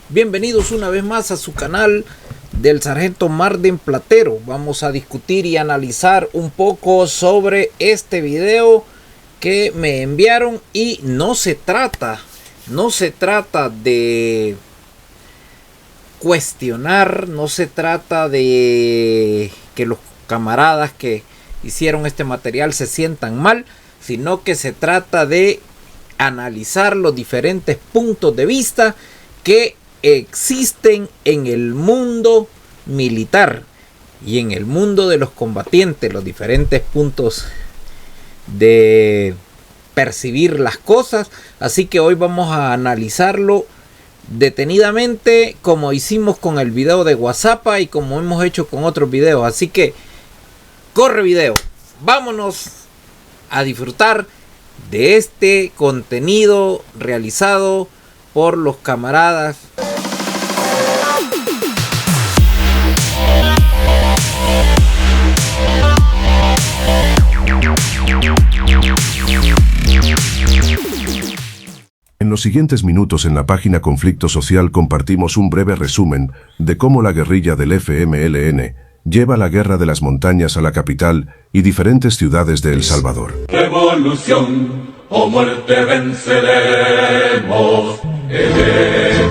Bienvenidos una vez más a su canal del Sargento Marden Platero. Vamos a discutir y analizar un poco sobre este video que me enviaron, y no se trata de cuestionar, no se trata de que los camaradas que hicieron este material se sientan mal, sino que se trata de analizar los diferentes puntos de vista que existen en el mundo militar y en el mundo de los combatientes, los diferentes puntos de percibir las cosas. Así que hoy vamos a analizarlo detenidamente, como hicimos con el video de WhatsApp y como hemos hecho con otros videos. Así que corre video, vámonos a disfrutar de este contenido realizado por los camaradas. En los siguientes minutos en la página Conflicto Social compartimos un breve resumen de cómo la guerrilla del FMLN lleva la guerra de las montañas a la capital y diferentes ciudades de El Salvador. Revolución o muerte venceremos el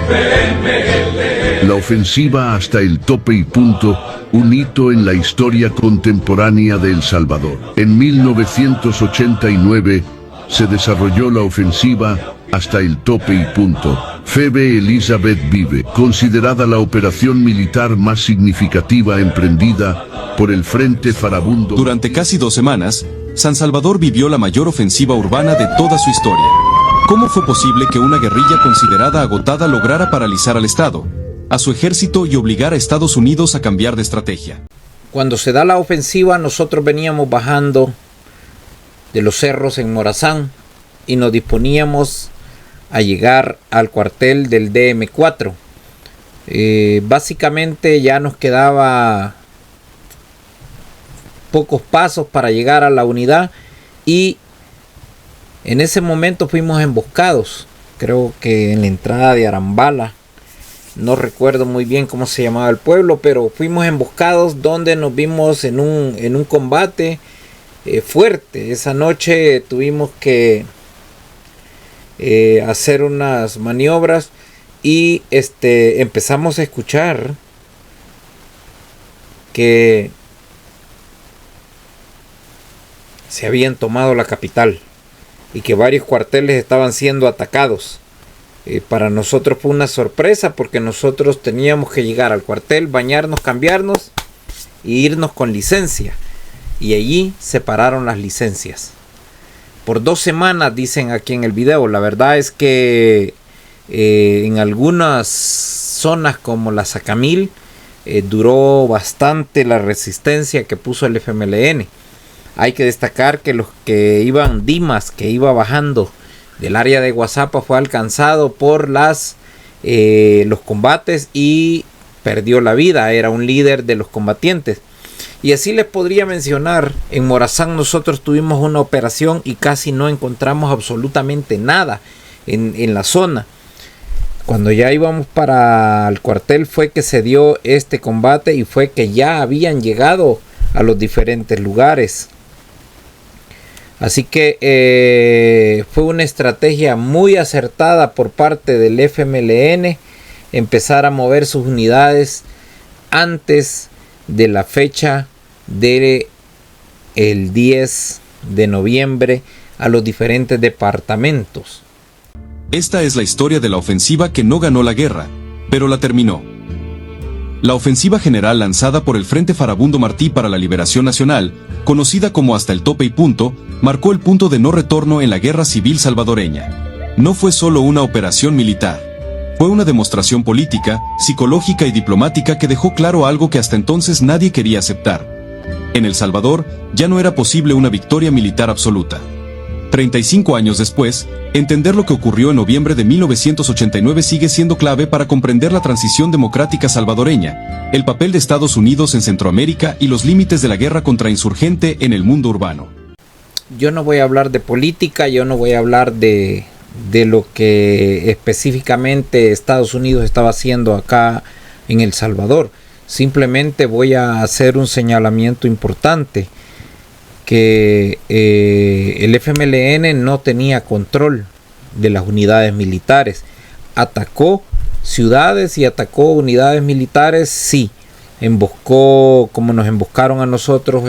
FMLN. La ofensiva hasta el tope y punto, un hito en la historia contemporánea de El Salvador. En 1989 se desarrolló la ofensiva hasta el tope y punto. Febe Elizabeth Vive, considerada la operación militar más significativa emprendida por el Frente Farabundo. Durante casi 2 semanas, San Salvador vivió la mayor ofensiva urbana de toda su historia. ¿Cómo fue posible que una guerrilla considerada agotada lograra paralizar al Estado, a su ejército, y obligar a Estados Unidos a cambiar de estrategia? Cuando se da la ofensiva, nosotros veníamos bajando de los cerros en Morazán y nos disponíamos a llegar al cuartel del DM4. Básicamente ya nos quedaba pocos pasos para llegar a la unidad, y en ese momento fuimos emboscados, creo que en la entrada de Arambala. No recuerdo muy bien cómo se llamaba el pueblo, pero fuimos emboscados, donde nos vimos en un combate fuerte. Esa noche tuvimos que hacer unas maniobras y empezamos a escuchar que se habían tomado la capital y que varios cuarteles estaban siendo atacados. Para nosotros fue una sorpresa, porque nosotros teníamos que llegar al cuartel, bañarnos, cambiarnos e irnos con licencia, y allí se pararon las licencias por 2 semanas, dicen aquí en el video. La verdad es que en algunas zonas como la Sacamil duró bastante la resistencia que puso el FMLN. Hay que destacar que los que iban, Dimas, que iba bajando del área de Guazapa, fue alcanzado por los combates y perdió la vida. Era un líder de los combatientes. Y así les podría mencionar. En Morazán nosotros tuvimos una operación y casi no encontramos absolutamente nada en la zona. Cuando ya íbamos para el cuartel fue que se dio este combate, y fue que ya habían llegado a los diferentes lugares. Así que fue una estrategia muy acertada por parte del FMLN empezar a mover sus unidades antes de la fecha del 10 de noviembre a los diferentes departamentos. Esta es la historia de la ofensiva que no ganó la guerra, pero la terminó. La ofensiva general lanzada por el Frente Farabundo Martí para la Liberación Nacional, conocida como Hasta el Tope y Punto, marcó el punto de no retorno en la guerra civil salvadoreña. No fue solo una operación militar. Fue una demostración política, psicológica y diplomática que dejó claro algo que hasta entonces nadie quería aceptar. En El Salvador ya no era posible una victoria militar absoluta. 35 años después, entender lo que ocurrió en noviembre de 1989 sigue siendo clave para comprender la transición democrática salvadoreña, el papel de Estados Unidos en Centroamérica y los límites de la guerra contrainsurgente en el mundo urbano. Yo no voy a hablar de política, yo no voy a hablar de de lo que específicamente Estados Unidos estaba haciendo acá en El Salvador. Simplemente voy a hacer un señalamiento importante, que el FMLN no tenía control de las unidades militares. Atacó ciudades y atacó unidades militares, sí. Emboscó, como nos emboscaron a nosotros,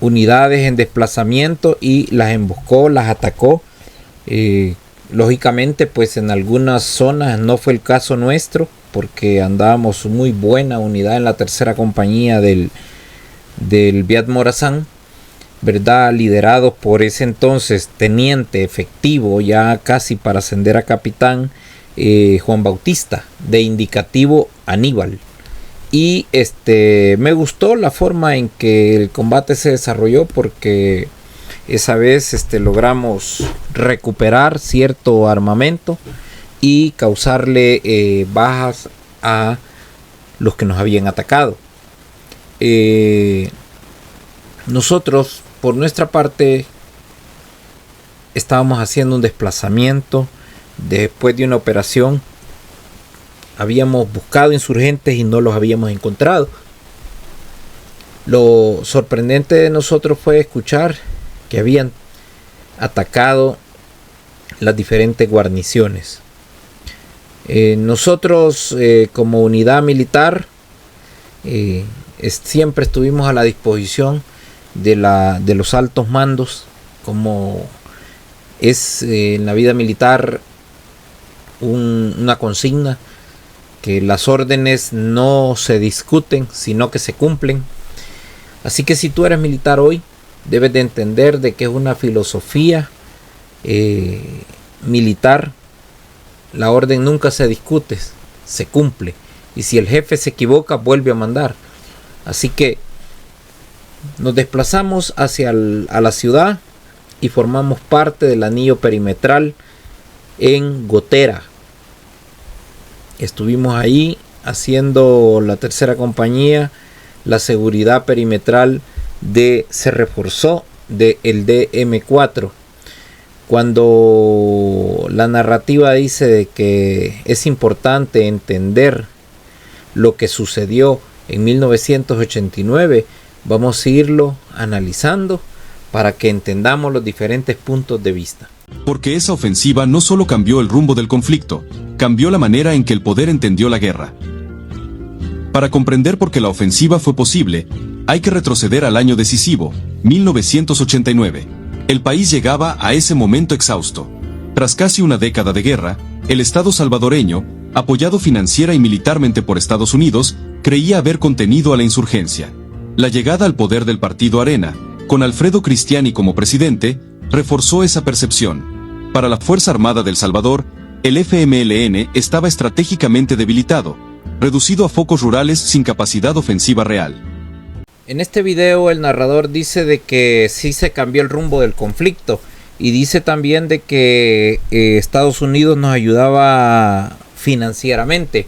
unidades en desplazamiento, y las emboscó, las atacó. Lógicamente, pues en algunas zonas no fue el caso nuestro, porque andábamos muy buena unidad en la tercera compañía del Viat Morazán, ¿verdad? Liderados por ese entonces teniente efectivo, ya casi para ascender a capitán, Juan Bautista, de indicativo Aníbal. Y me gustó la forma en que el combate se desarrolló, porque esa vez logramos recuperar cierto armamento y causarle bajas a los que nos habían atacado. Nosotros, por nuestra parte, estábamos haciendo un desplazamiento después de una operación. Habíamos buscado insurgentes y no los habíamos encontrado. Lo sorprendente de nosotros fue escuchar que habían atacado las diferentes guarniciones. Nosotros, como unidad militar, siempre estuvimos a la disposición de los altos mandos, como es en la vida militar una consigna, que las órdenes no se discuten, sino que se cumplen. Así que si tú eres militar hoy, debes de entender de que es una filosofía militar. La orden nunca se discute, se cumple. Y si el jefe se equivoca, vuelve a mandar. Así que nos desplazamos hacia a la ciudad y formamos parte del anillo perimetral en Gotera. Estuvimos ahí haciendo la tercera compañía. La seguridad perimetral se reforzó del DM4. Cuando la narrativa dice de que es importante entender lo que sucedió en 1989, vamos a irlo analizando para que entendamos los diferentes puntos de vista. Porque esa ofensiva no solo cambió el rumbo del conflicto, cambió la manera en que el poder entendió la guerra. Para comprender por qué la ofensiva fue posible, hay que retroceder al año decisivo, 1989. El país llegaba a ese momento exhausto. Tras casi una década de guerra, el Estado salvadoreño, apoyado financiera y militarmente por Estados Unidos, creía haber contenido a la insurgencia. La llegada al poder del partido Arena, con Alfredo Cristiani como presidente, reforzó esa percepción. Para la Fuerza Armada del Salvador, el FMLN estaba estratégicamente debilitado, reducido a focos rurales sin capacidad ofensiva real. En este video el narrador dice de que sí se cambió el rumbo del conflicto, y dice también de que Estados Unidos nos ayudaba financieramente.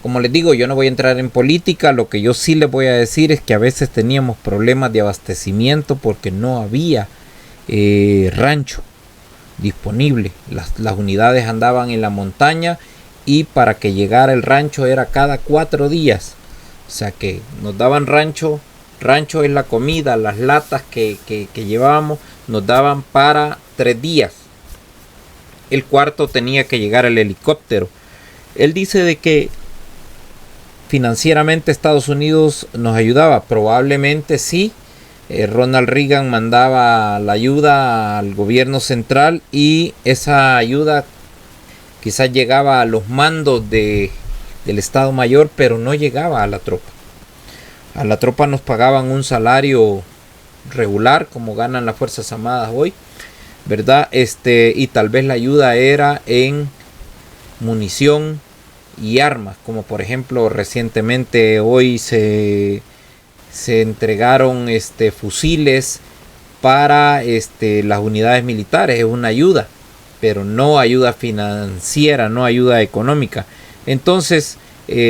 Como les digo, yo no voy a entrar en política. Lo que yo sí les voy a decir es que a veces teníamos problemas de abastecimiento porque no había rancho disponible. Las unidades andaban en la montaña, y para que llegara el rancho era cada 4 días. O sea que nos daban rancho es la comida, las latas que llevábamos nos daban para 3 días. El cuarto tenía que llegar el helicóptero. Él dice de que financieramente Estados Unidos nos ayudaba. Probablemente sí. Ronald Reagan mandaba la ayuda al gobierno central, y esa ayuda quizás llegaba a los mandos del Estado Mayor, pero no llegaba a la tropa. A la tropa nos pagaban un salario regular, como ganan las Fuerzas Armadas hoy, ¿verdad? Y tal vez la ayuda era en munición y armas, como por ejemplo recientemente hoy se entregaron fusiles para las unidades militares. Es una ayuda, pero no ayuda financiera, no ayuda económica. Entonces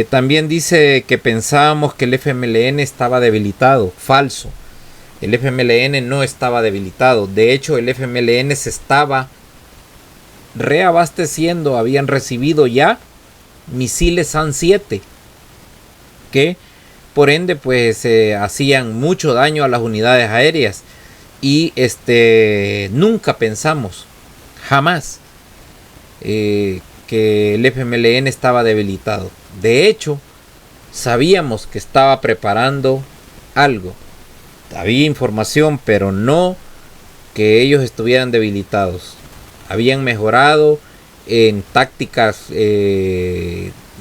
también dice que pensábamos que el FMLN estaba debilitado. Falso. El FMLN no estaba debilitado. De hecho, el FMLN se estaba reabasteciendo. Habían recibido ya misiles SAM-7 que por ende pues hacían mucho daño a las unidades aéreas. Y nunca pensamos, jamás, que el FMLN estaba debilitado. De hecho, sabíamos que estaba preparando algo. Había información, pero no que ellos estuvieran debilitados. Habían mejorado en tácticas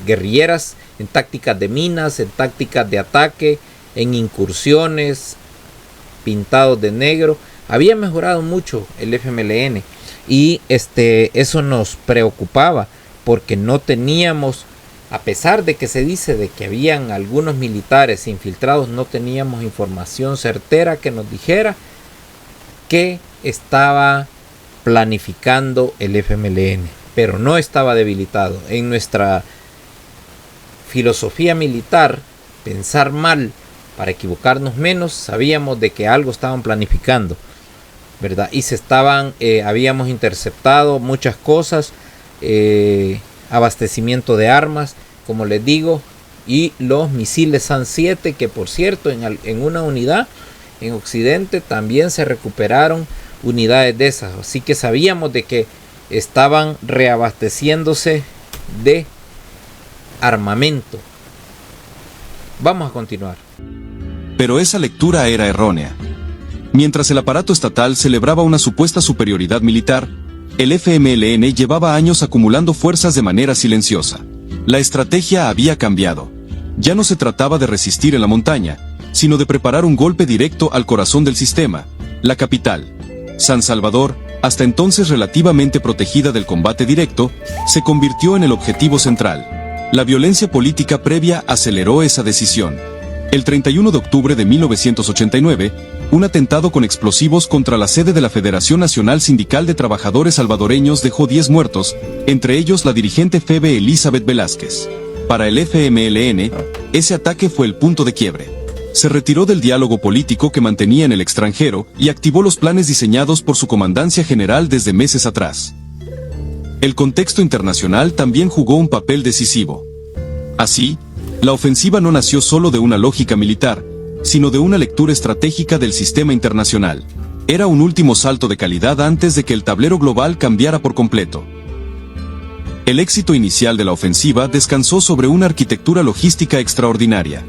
guerrilleras, en tácticas de minas, en tácticas de ataque, en incursiones, pintados de negro. Había mejorado mucho el FMLN y eso nos preocupaba porque no teníamos, a pesar de que se dice de que habían algunos militares infiltrados, no teníamos información certera que nos dijera que estaba planificando el FMLN, pero no estaba debilitado. En nuestra filosofía militar, pensar mal para equivocarnos menos, sabíamos de que algo estaban planificando, ¿verdad? Y habíamos interceptado muchas cosas, abastecimiento de armas, como les digo, y los misiles SAM-7, que por cierto en una unidad en Occidente también se recuperaron unidades de esas. Así que sabíamos de que estaban reabasteciéndose de armamento. Vamos a continuar. Pero esa lectura era errónea. Mientras el aparato estatal celebraba una supuesta superioridad militar, el FMLN llevaba años acumulando fuerzas de manera silenciosa. La estrategia había cambiado. Ya no se trataba de resistir en la montaña, sino de preparar un golpe directo al corazón del sistema, la capital. San Salvador, hasta entonces relativamente protegida del combate directo, se convirtió en el objetivo central. La violencia política previa aceleró esa decisión. El 31 de octubre de 1989, un atentado con explosivos contra la sede de la Federación Nacional Sindical de Trabajadores Salvadoreños dejó 10 muertos, entre ellos la dirigente Febe Elizabeth Velázquez. Para el FMLN, ese ataque fue el punto de quiebre. Se retiró del diálogo político que mantenía en el extranjero y activó los planes diseñados por su comandancia general desde meses atrás. El contexto internacional también jugó un papel decisivo. Así, la ofensiva no nació solo de una lógica militar, sino de una lectura estratégica del sistema internacional. Era un último salto de calidad antes de que el tablero global cambiara por completo. El éxito inicial de la ofensiva descansó sobre una arquitectura logística extraordinaria.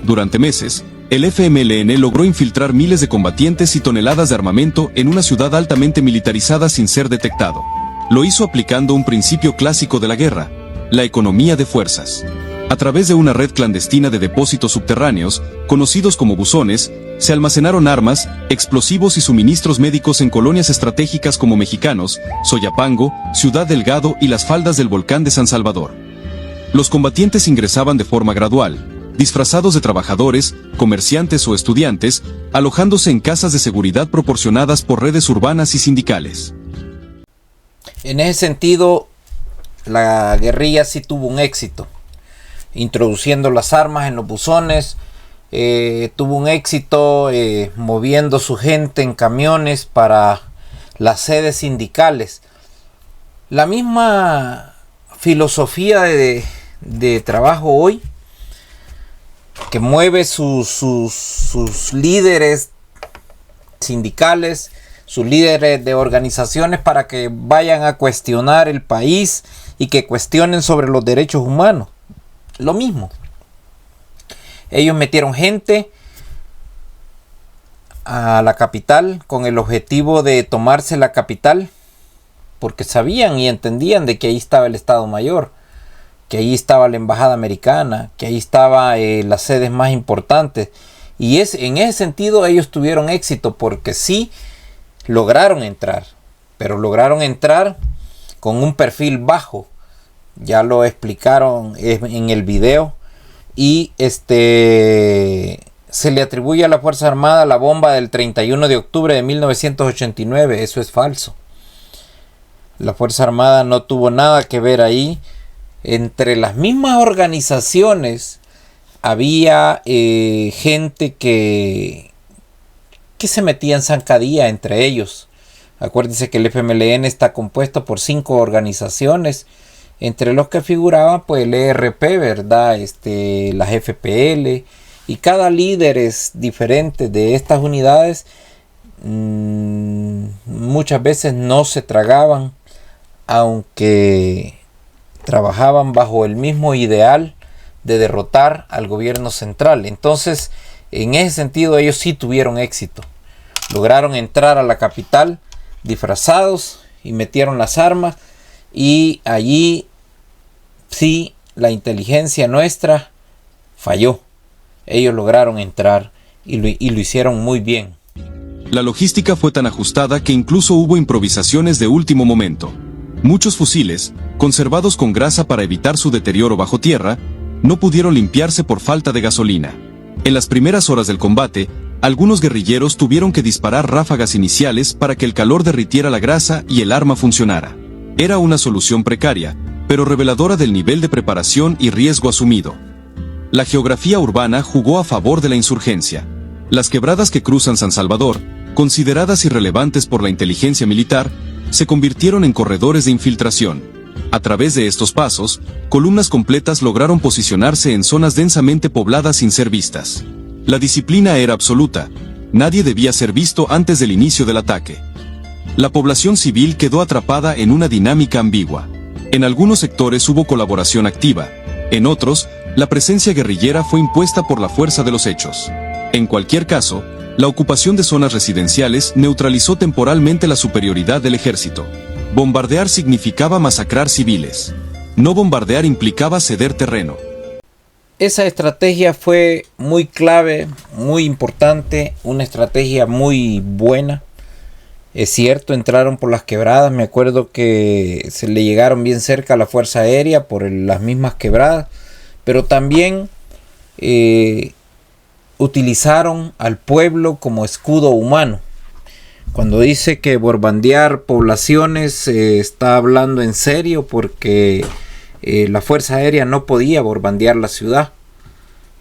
Durante meses, el FMLN logró infiltrar miles de combatientes y toneladas de armamento en una ciudad altamente militarizada sin ser detectado. Lo hizo aplicando un principio clásico de la guerra, la economía de fuerzas. A través de una red clandestina de depósitos subterráneos, conocidos como buzones, se almacenaron armas, explosivos y suministros médicos en colonias estratégicas como Mexicanos, Soyapango, Ciudad Delgado y las faldas del volcán de San Salvador. Los combatientes ingresaban de forma gradual, disfrazados de trabajadores, comerciantes o estudiantes, alojándose en casas de seguridad proporcionadas por redes urbanas y sindicales. En ese sentido, la guerrilla sí tuvo un éxito, introduciendo las armas en los buzones, tuvo un éxito moviendo su gente en camiones para las sedes sindicales. La misma filosofía de trabajo hoy, que mueve sus líderes sindicales, sus líderes de organizaciones para que vayan a cuestionar el país y que cuestionen sobre los derechos humanos. Lo mismo. Ellos metieron gente a la capital con el objetivo de tomarse la capital, porque sabían y entendían de que ahí estaba el Estado Mayor, que ahí estaba la embajada americana, que ahí estaban las sedes más importantes. Y en ese sentido ellos tuvieron éxito, porque sí lograron entrar, pero lograron entrar con un perfil bajo. Ya lo explicaron en el video. Y se le atribuye a la Fuerza Armada la bomba del 31 de octubre de 1989. Eso es falso. La Fuerza Armada no tuvo nada que ver ahí. Entre las mismas organizaciones había gente que que se metían zancadilla entre ellos. Acuérdense que el FMLN está compuesto por 5 organizaciones, entre los que figuraban pues el ERP, ¿verdad? Las FPL, y cada líder es diferente de estas unidades. Muchas veces no se tragaban, aunque trabajaban bajo el mismo ideal de derrotar al gobierno central. Entonces, en ese sentido, ellos sí tuvieron éxito. Lograron entrar a la capital disfrazados y metieron las armas, y allí sí la inteligencia nuestra falló. Ellos lograron entrar y lo hicieron muy bien. La logística fue tan ajustada que incluso hubo improvisaciones de último momento. Muchos fusiles, conservados con grasa para evitar su deterioro bajo tierra, no pudieron limpiarse por falta de gasolina. En las primeras horas del combate, algunos guerrilleros tuvieron que disparar ráfagas iniciales para que el calor derritiera la grasa y el arma funcionara. Era una solución precaria, pero reveladora del nivel de preparación y riesgo asumido. La geografía urbana jugó a favor de la insurgencia. Las quebradas que cruzan San Salvador, consideradas irrelevantes por la inteligencia militar, se convirtieron en corredores de infiltración. A través de estos pasos, columnas completas lograron posicionarse en zonas densamente pobladas sin ser vistas. La disciplina era absoluta. Nadie debía ser visto antes del inicio del ataque. La población civil quedó atrapada en una dinámica ambigua. En algunos sectores hubo colaboración activa. En otros, la presencia guerrillera fue impuesta por la fuerza de los hechos. En cualquier caso, la ocupación de zonas residenciales neutralizó temporalmente la superioridad del ejército. Bombardear significaba masacrar civiles. No bombardear implicaba ceder terreno. Esa estrategia fue muy clave, muy importante, una estrategia muy buena. Es cierto, entraron por las quebradas. Me acuerdo que se le llegaron bien cerca a la Fuerza Aérea por las mismas quebradas, pero también utilizaron al pueblo como escudo humano. Cuando dice que bombardear poblaciones, está hablando en serio, porque la Fuerza Aérea no podía bombardear la ciudad.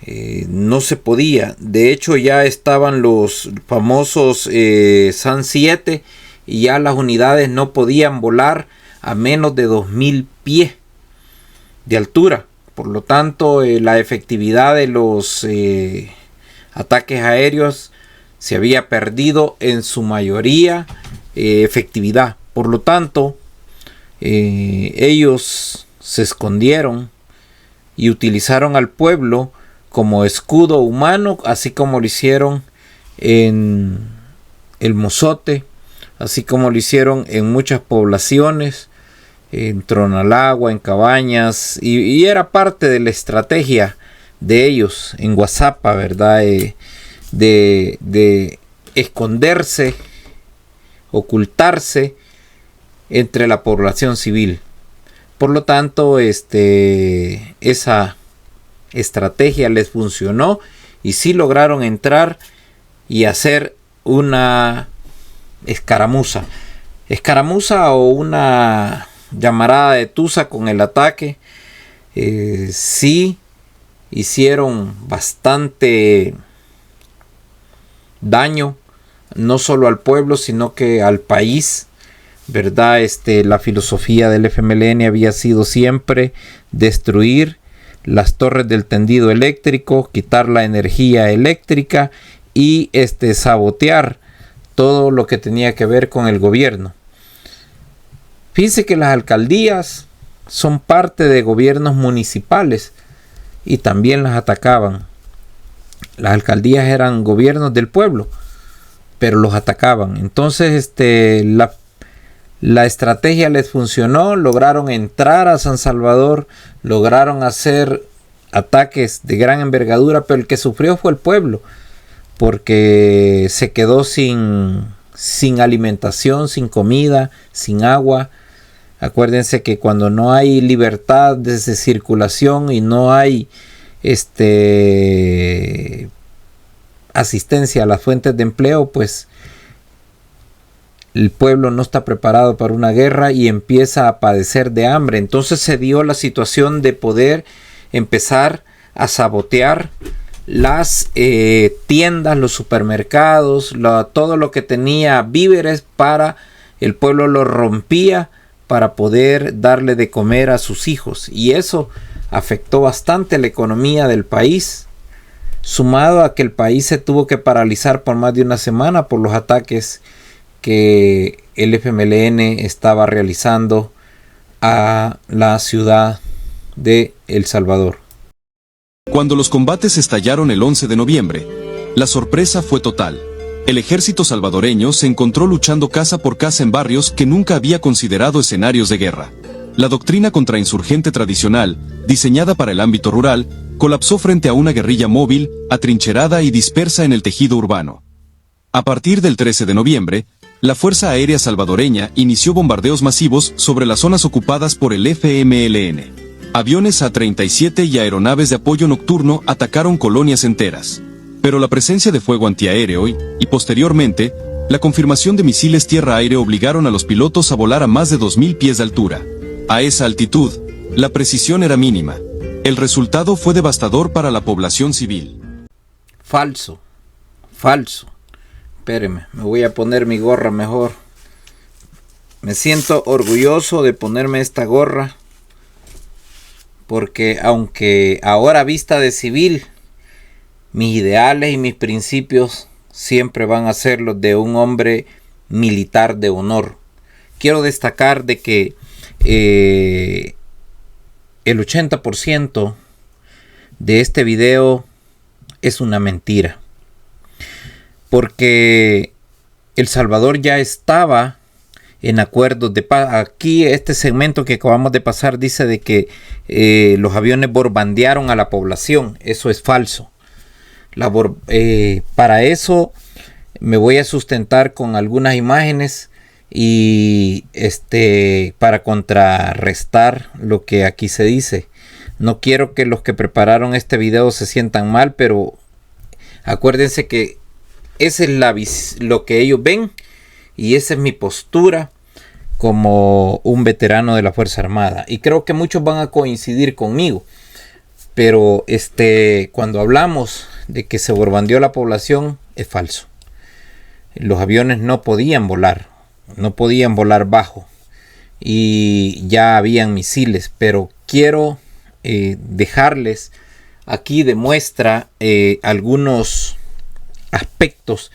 No se podía. De hecho, ya estaban los famosos SAN-7 y ya las unidades no podían volar a menos de 2000 pies de altura. Por lo tanto, la efectividad de los ataques aéreos se había perdido en su mayoría efectividad. Por lo tanto, ellos se escondieron y utilizaron al pueblo como escudo humano, así como lo hicieron en el Mozote, así como lo hicieron en muchas poblaciones, en Tronalagua, en Cabañas, y era parte de la estrategia de ellos en Guazapa, ¿verdad? De esconderse, ocultarse entre la población civil. Por lo tanto, esa estrategia les funcionó y sí lograron entrar y hacer una escaramuza o una llamarada de tusa con el ataque. Sí hicieron bastante daño, no solo al pueblo, sino que al país, ¿verdad? La filosofía del FMLN había sido siempre destruir las torres del tendido eléctrico, quitar la energía eléctrica y sabotear todo lo que tenía que ver con el gobierno. Fíjense que las alcaldías son parte de gobiernos municipales y también las atacaban. Las alcaldías eran gobiernos del pueblo, pero los atacaban. Entonces la estrategia les funcionó, lograron entrar a San Salvador, lograron hacer ataques de gran envergadura, pero el que sufrió fue el pueblo, porque se quedó sin alimentación, sin comida, sin agua. Acuérdense que cuando no hay libertad de circulación y no hay asistencia a las fuentes de empleo, pues el pueblo no está preparado para una guerra y empieza a padecer de hambre. Entonces se dio la situación de poder empezar a sabotear las tiendas, los supermercados, todo lo que tenía víveres para el pueblo lo rompía para poder darle de comer a sus hijos, y eso afectó bastante la economía del país, sumado a que el país se tuvo que paralizar por más de una semana por los ataques que el FMLN estaba realizando a la ciudad de El Salvador. Cuando los combates estallaron el 11 de noviembre, la sorpresa fue total. El ejército salvadoreño se encontró luchando casa por casa en barrios que nunca había considerado escenarios de guerra. La doctrina contrainsurgente tradicional, diseñada para el ámbito rural, colapsó frente a una guerrilla móvil, atrincherada y dispersa en el tejido urbano. A partir del 13 de noviembre, la Fuerza Aérea Salvadoreña inició bombardeos masivos sobre las zonas ocupadas por el FMLN. Aviones A-37 y aeronaves de apoyo nocturno atacaron colonias enteras. Pero la presencia de fuego antiaéreo y posteriormente, la confirmación de misiles tierra-aire obligaron a los pilotos a volar a más de 2.000 pies de altura. A esa altitud, la precisión era mínima. El resultado fue devastador para la población civil. Falso. Espéreme, me voy a poner mi gorra mejor. Me siento orgulloso de ponerme esta gorra, porque aunque ahora vista de civil, mis ideales y mis principios siempre van a ser los de un hombre militar de honor. Quiero destacar de que el 80% de este video es una mentira, porque El Salvador ya estaba en acuerdos de paz. Aquí este segmento que acabamos de pasar dice de que los aviones bombardearon a la población. Eso es falso. Para eso me voy a sustentar con algunas imágenes y para contrarrestar lo que aquí se dice. No quiero que los que prepararon este video se sientan mal, pero acuérdense que esa es lo que ellos ven, y esa es mi postura como un veterano de la Fuerza Armada, y creo que muchos van a coincidir conmigo. Pero cuando hablamos de que se bombardeó la población, es falso. Los aviones no podían volar bajo, y ya habían misiles. Pero quiero dejarles aquí de muestra algunos aspectos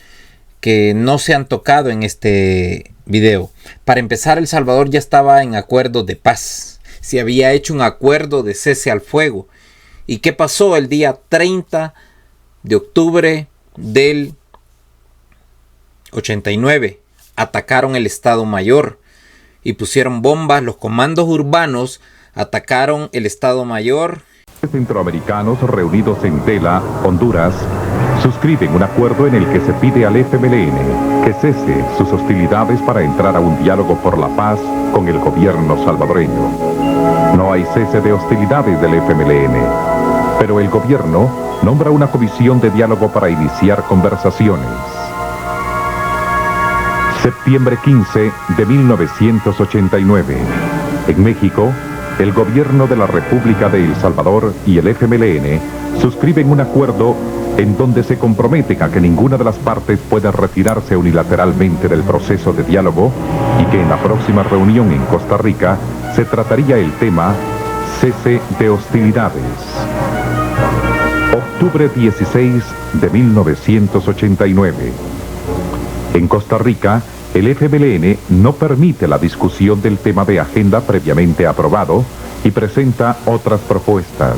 que no se han tocado en este video. Para empezar, El Salvador ya estaba en acuerdo de paz. Se había hecho un acuerdo de cese al fuego. ¿Y qué pasó el día 30 de octubre del 89? Atacaron el Estado Mayor y pusieron bombas. Los comandos urbanos atacaron el Estado Mayor. Centroamericanos reunidos en Tela, Honduras, suscriben un acuerdo en el que se pide al FMLN que cese sus hostilidades para entrar a un diálogo por la paz con el gobierno salvadoreño. No hay cese de hostilidades del FMLN, pero el gobierno nombra una comisión de diálogo para iniciar conversaciones. Septiembre 15 de 1989. En México, el gobierno de la República de El Salvador y el FMLN suscriben un acuerdo en donde se comprometen a que ninguna de las partes pueda retirarse unilateralmente del proceso de diálogo y que en la próxima reunión en Costa Rica se trataría el tema cese de hostilidades. Octubre 16 de 1989. En Costa Rica, el FMLN no permite la discusión del tema de agenda previamente aprobado y presenta otras propuestas.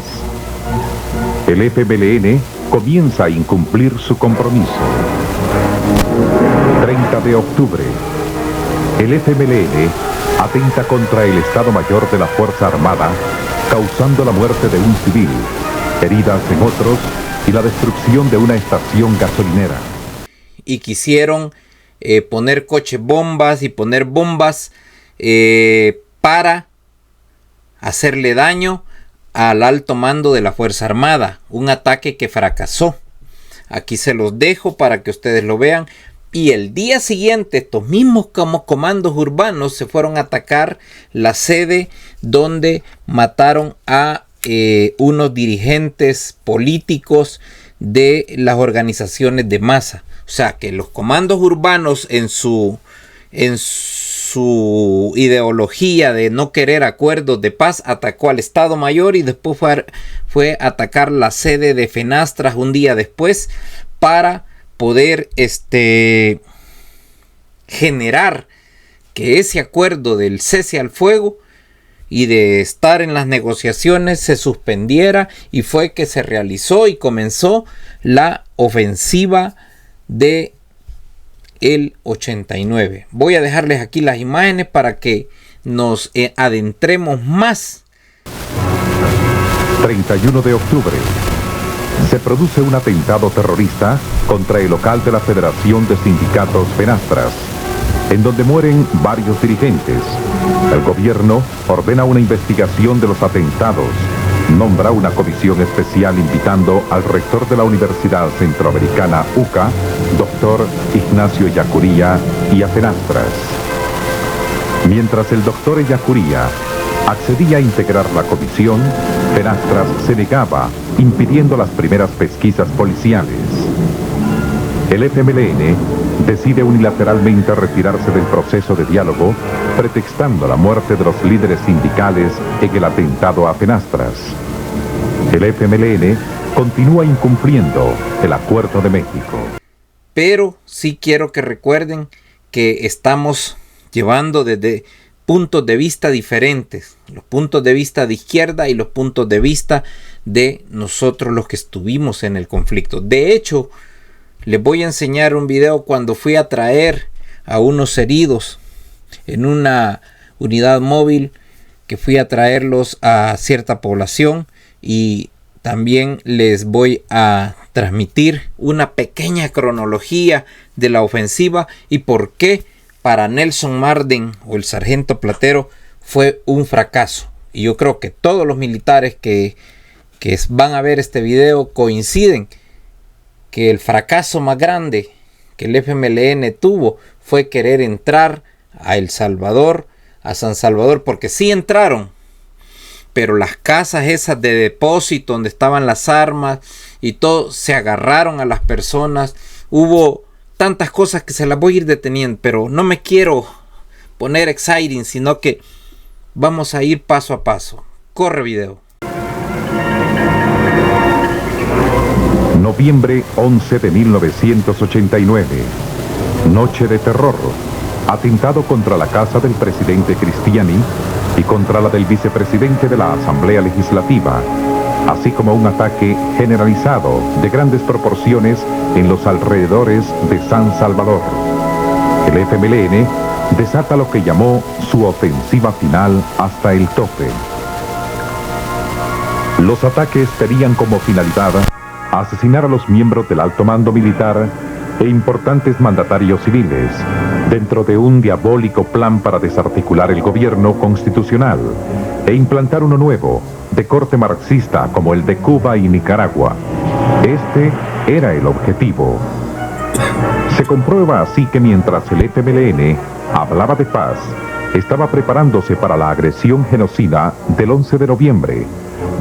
El FMLN comienza a incumplir su compromiso. 30 de octubre. El FMLN atenta contra el Estado Mayor de la Fuerza Armada, causando la muerte de un civil, heridas en otros y la destrucción de una estación gasolinera. Y quisieron poner coches bombas y poner bombas para hacerle daño al alto mando de la Fuerza Armada. Un ataque que fracasó. Aquí se los dejo para que ustedes lo vean. Y el día siguiente, estos mismos comandos urbanos se fueron a atacar la sede donde mataron a unos dirigentes políticos de las organizaciones de masa. O sea, que los comandos urbanos en su ideología de no querer acuerdos de paz atacó al Estado Mayor y después fue a atacar la sede de Fenastras un día después para poder generar que ese acuerdo del cese al fuego y de estar en las negociaciones se suspendiera, y fue que se realizó y comenzó la ofensiva de el 89. Voy a dejarles aquí las imágenes para que nos adentremos más. 31 de octubre. Se produce un atentado terrorista contra el local de la Federación de Sindicatos Fenastras, en donde mueren varios dirigentes. El gobierno ordena una investigación de los atentados, nombra una comisión especial invitando al rector de la Universidad Centroamericana UCA, doctor Ignacio Ellacuría, y a Fenastras. Mientras el doctor Ellacuría accedía a integrar la comisión, Fenastras se negaba, impidiendo las primeras pesquisas policiales. El FMLN decide unilateralmente retirarse del proceso de diálogo, pretextando la muerte de los líderes sindicales en el atentado a Fenastras. El FMLN continúa incumpliendo el Acuerdo de México. Pero sí quiero que recuerden que estamos llevando desde puntos de vista diferentes, los puntos de vista de izquierda y los puntos de vista de nosotros los que estuvimos en el conflicto. De hecho, les voy a enseñar un video cuando fui a traer a unos heridos en una unidad móvil, que fui a traerlos a cierta población, y también les voy a transmitir una pequeña cronología de la ofensiva y por qué para Nelson Marden o el sargento Platero fue un fracaso. Y yo creo que todos los militares que van a ver este video coinciden que el fracaso más grande que el FMLN tuvo fue querer entrar a El Salvador, a San Salvador, porque sí entraron, pero las casas esas de depósito donde estaban las armas y todo, se agarraron a las personas. Hubo tantas cosas que se las voy a ir deteniendo, pero no me quiero poner exciting, sino que vamos a ir paso a paso. Corre video. Noviembre 11 de 1989. Noche de terror. Atentado contra la casa del presidente Cristiani y contra la del vicepresidente de la Asamblea Legislativa, así como un ataque generalizado de grandes proporciones en los alrededores de San Salvador. El FMLN desata lo que llamó su ofensiva final hasta el tope. Los ataques tenían como finalidad asesinar a los miembros del alto mando militar e importantes mandatarios civiles, dentro de un diabólico plan para desarticular el gobierno constitucional e implantar uno nuevo, de corte marxista como el de Cuba y Nicaragua. Este era el objetivo. Se comprueba así que mientras el FMLN hablaba de paz, estaba preparándose para la agresión genocida del 11 de noviembre,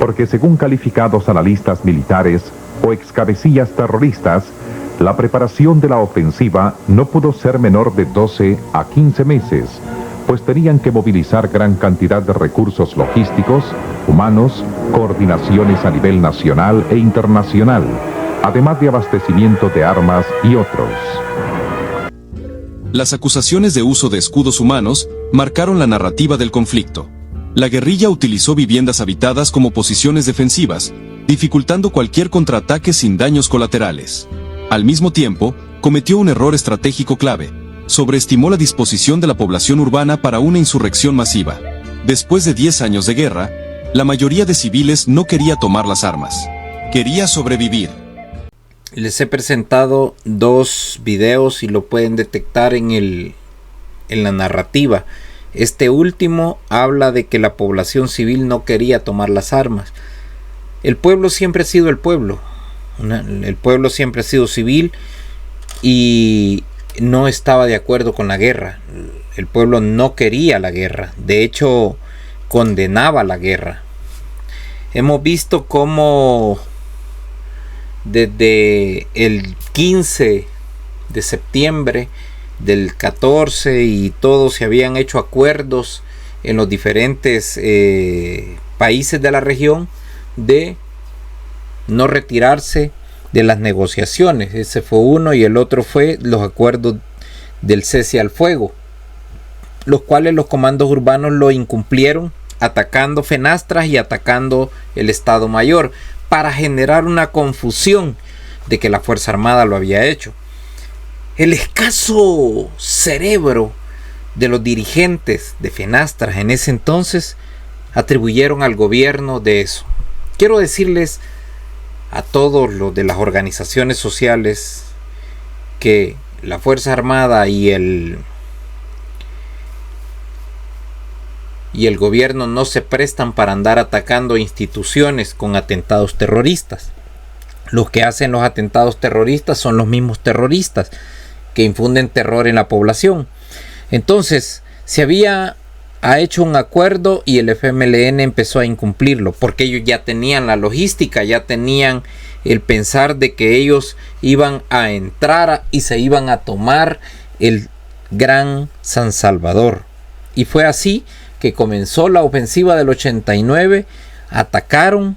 porque según calificados analistas militares o excabecillas terroristas, la preparación de la ofensiva no pudo ser menor de 12 a 15 meses, pues tenían que movilizar gran cantidad de recursos logísticos, humanos, coordinaciones a nivel nacional e internacional, además de abastecimiento de armas y otros. Las acusaciones de uso de escudos humanos marcaron la narrativa del conflicto. La guerrilla utilizó viviendas habitadas como posiciones defensivas, dificultando cualquier contraataque sin daños colaterales. Al mismo tiempo, cometió un error estratégico clave: sobreestimó la disposición de la población urbana para una insurrección masiva. Después de 10 años de guerra, la mayoría de civiles no quería tomar las armas. Quería sobrevivir. Les he presentado dos videos y lo pueden detectar en la narrativa. Este último habla de que la población civil no quería tomar las armas. El pueblo siempre ha sido el pueblo. El pueblo siempre ha sido civil y no estaba de acuerdo con la guerra. El pueblo no quería la guerra. De hecho, condenaba la guerra. Hemos visto cómo desde el 15 de septiembre del 14 y todos se habían hecho acuerdos en los diferentes países de la región de no retirarse de las negociaciones. Ese fue uno, y el otro fue los acuerdos del cese al fuego, los cuales los comandos urbanos lo incumplieron, atacando Fenastras y atacando el Estado Mayor, para generar una confusión de que la Fuerza Armada lo había hecho. El escaso cerebro de los dirigentes de Fenastras en ese entonces atribuyeron al gobierno de eso. Quiero decirles a todos los de las organizaciones sociales que la Fuerza Armada y el gobierno no se prestan para andar atacando instituciones con atentados terroristas. Los que hacen los atentados terroristas son los mismos terroristas que infunden terror en la población. Entonces, se había hecho un acuerdo y el FMLN empezó a incumplirlo, porque ellos ya tenían la logística, ya tenían el pensar de que ellos iban a entrar y se iban a tomar el Gran San Salvador. Y fue así que comenzó la ofensiva del 89. Atacaron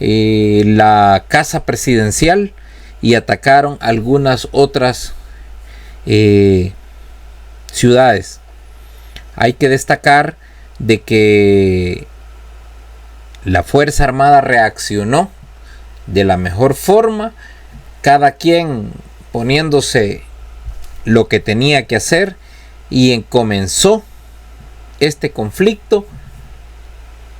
la casa presidencial y atacaron algunas otras ciudades. Hay que destacar de que la Fuerza Armada reaccionó de la mejor forma, cada quien poniéndose lo que tenía que hacer, y comenzó este conflicto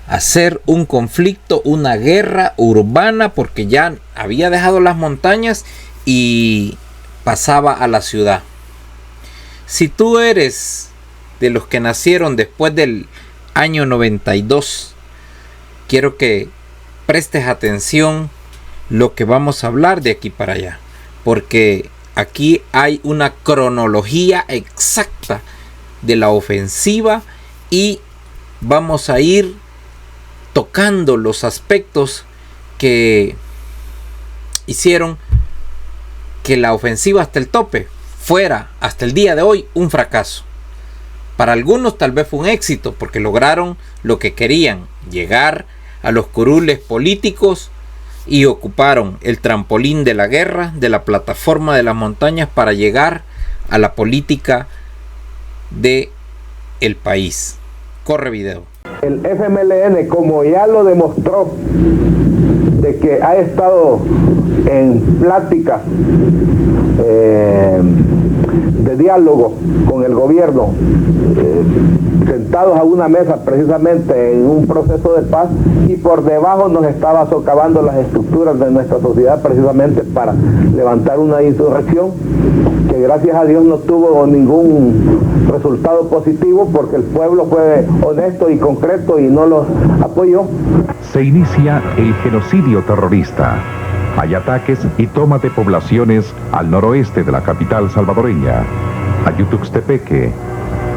a ser un conflicto, una guerra urbana, porque ya había dejado las montañas y pasaba a la ciudad. Si tú eres de los que nacieron después del año 92, quiero que prestes atención lo que vamos a hablar de aquí para allá, porque aquí hay una cronología exacta de la ofensiva y vamos a ir tocando los aspectos que hicieron que la ofensiva hasta el tope fuera hasta el día de hoy un fracaso. Para algunos tal vez fue un éxito, porque lograron lo que querían, llegar a los curules políticos, y ocuparon el trampolín de la guerra, de la plataforma de las montañas, para llegar a la política de el país. Corre video. El FMLN, como ya lo demostró, de que ha estado en plática de diálogo con el gobierno, sentados a una mesa precisamente en un proceso de paz, y por debajo nos estaba socavando las estructuras de nuestra sociedad precisamente para levantar una insurrección que gracias a Dios no tuvo ningún resultado positivo, porque el pueblo fue honesto y concreto y no los apoyó. Se inicia el genocidio terrorista. Hay ataques y toma de poblaciones al noroeste de la capital salvadoreña: Ayutuxtepeque,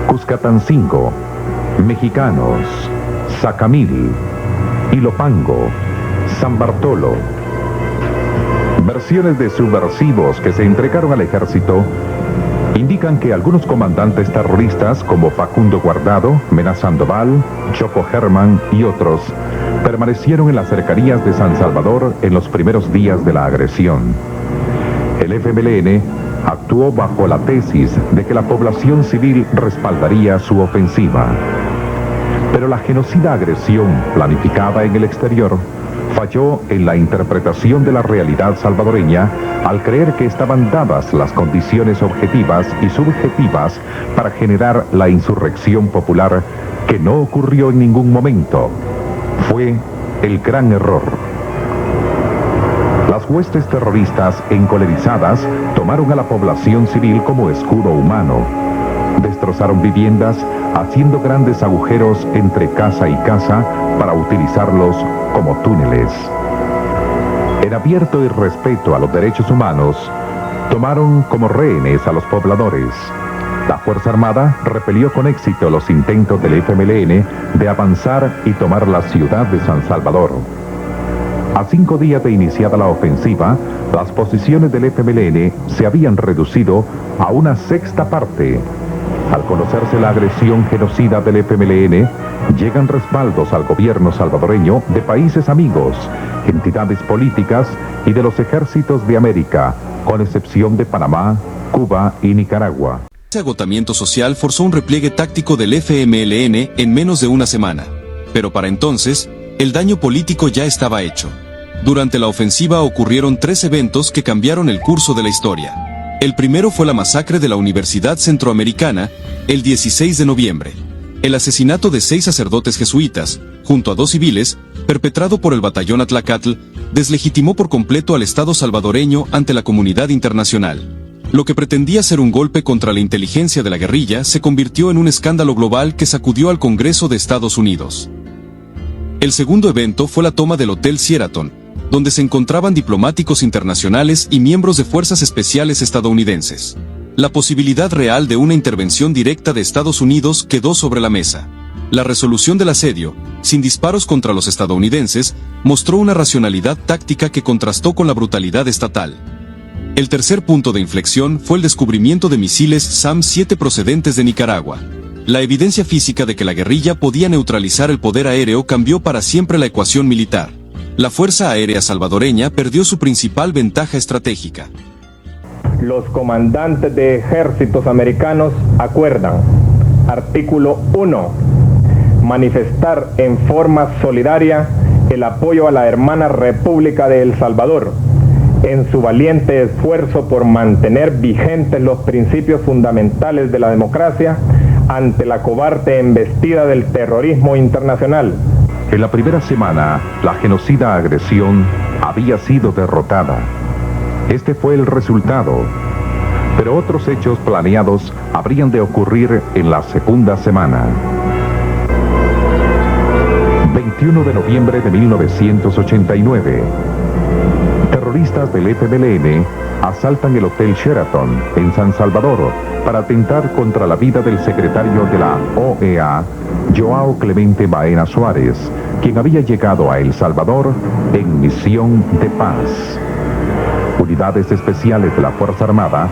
Cuscatancingo, Mexicanos, Sacamil, Ilopango, San Bartolo. Versiones de subversivos que se entregaron al ejército indican que algunos comandantes terroristas como Facundo Guardado, Mena Sandoval, Choco Herman y otros permanecieron en las cercanías de San Salvador en los primeros días de la agresión. El FMLN actuó bajo la tesis de que la población civil respaldaría su ofensiva. Pero la genocida agresión planificada en el exterior falló en la interpretación de la realidad salvadoreña al creer que estaban dadas las condiciones objetivas y subjetivas para generar la insurrección popular, que no ocurrió en ningún momento. Fue el gran error. Las huestes terroristas encolerizadas tomaron a la población civil como escudo humano. Destrozaron viviendas, haciendo grandes agujeros entre casa y casa para utilizarlos como túneles. En abierto irrespeto a los derechos humanos, tomaron como rehenes a los pobladores. La Fuerza Armada repelió con éxito los intentos del FMLN de avanzar y tomar la ciudad de San Salvador. A 5 días de iniciada la ofensiva, las posiciones del FMLN se habían reducido a una sexta parte. Al conocerse la agresión genocida del FMLN, llegan respaldos al gobierno salvadoreño de países amigos, entidades políticas y de los ejércitos de América, con excepción de Panamá, Cuba y Nicaragua. Ese agotamiento social forzó un repliegue táctico del FMLN en menos de una semana. Pero para entonces, el daño político ya estaba hecho. Durante la ofensiva ocurrieron 3 eventos que cambiaron el curso de la historia. El primero fue la masacre de la Universidad Centroamericana, el 16 de noviembre. El asesinato de 6 sacerdotes jesuitas, junto a 2 civiles, perpetrado por el batallón Atlacatl, deslegitimó por completo al Estado salvadoreño ante la comunidad internacional. Lo que pretendía ser un golpe contra la inteligencia de la guerrilla se convirtió en un escándalo global que sacudió al Congreso de Estados Unidos. El segundo evento fue la toma del Hotel Sheraton, donde se encontraban diplomáticos internacionales y miembros de fuerzas especiales estadounidenses. La posibilidad real de una intervención directa de Estados Unidos quedó sobre la mesa. La resolución del asedio, sin disparos contra los estadounidenses, mostró una racionalidad táctica que contrastó con la brutalidad estatal. El tercer punto de inflexión fue el descubrimiento de misiles SAM-7 procedentes de Nicaragua. La evidencia física de que la guerrilla podía neutralizar el poder aéreo cambió para siempre la ecuación militar. La Fuerza Aérea Salvadoreña perdió su principal ventaja estratégica. Los comandantes de ejércitos americanos acuerdan, artículo 1, manifestar en forma solidaria el apoyo a la hermana República de El Salvador en su valiente esfuerzo por mantener vigentes los principios fundamentales de la democracia ante la cobarde embestida del terrorismo internacional. En la primera semana, la genocida agresión había sido derrotada. Este fue el resultado, pero otros hechos planeados habrían de ocurrir en la segunda semana. 21 de noviembre de 1989. Terroristas del FMLN asaltan el Hotel Sheraton en San Salvador para atentar contra la vida del secretario de la OEA, Joao Clemente Baena Suárez, quien había llegado a El Salvador en misión de paz. Unidades especiales de la Fuerza Armada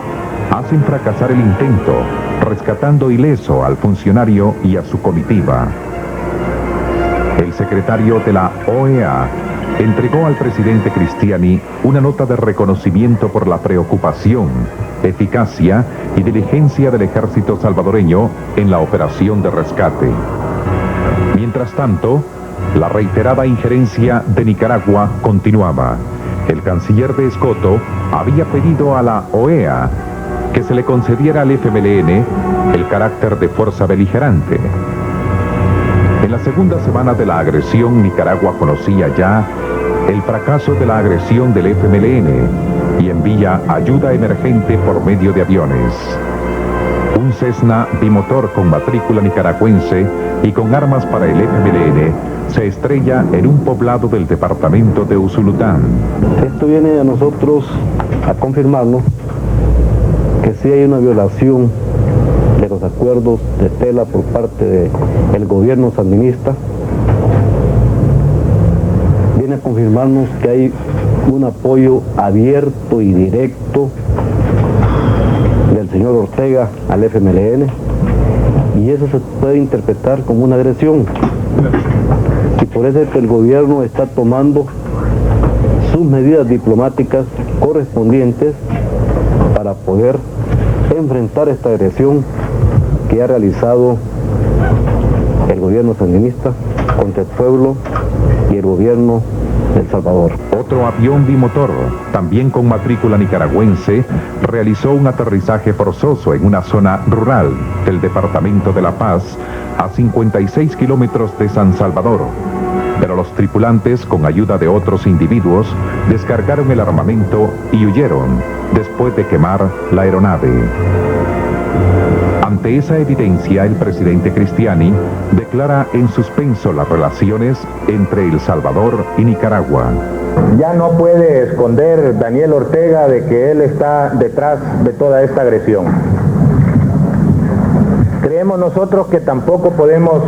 hacen fracasar el intento, rescatando ileso al funcionario y a su comitiva. El secretario de la OEA entregó al presidente Cristiani una nota de reconocimiento por la preocupación, eficacia y diligencia del ejército salvadoreño en la operación de rescate. Mientras tanto, la reiterada injerencia de Nicaragua continuaba. El canciller de Escoto había pedido a la OEA que se le concediera al FMLN el carácter de fuerza beligerante. En la segunda semana de la agresión, Nicaragua conocía ya el fracaso de la agresión del FMLN y envía ayuda emergente por medio de aviones. Un Cessna bimotor con matrícula nicaragüense y con armas para el FMLN se estrella en un poblado del departamento de Usulután. Esto viene a nosotros a confirmarnos que sí hay una violación de los acuerdos de Tela por parte del gobierno sandinista. Viene a confirmarnos que hay un apoyo abierto y directo del señor Ortega al FMLN, y eso se puede interpretar como una agresión, y por eso es que el gobierno está tomando sus medidas diplomáticas correspondientes para poder enfrentar esta agresión que ha realizado el gobierno sandinista contra el pueblo y el gobierno de El Salvador. Otro avión bimotor, también con matrícula nicaragüense, realizó un aterrizaje forzoso en una zona rural del departamento de La Paz, a 56 kilómetros de San Salvador. Pero los tripulantes, con ayuda de otros individuos, descargaron el armamento y huyeron, después de quemar la aeronave. Ante esa evidencia, el presidente Cristiani declara en suspenso las relaciones entre El Salvador y Nicaragua. Ya no puede esconder Daniel Ortega de que él está detrás de toda esta agresión. Creemos nosotros que tampoco podemos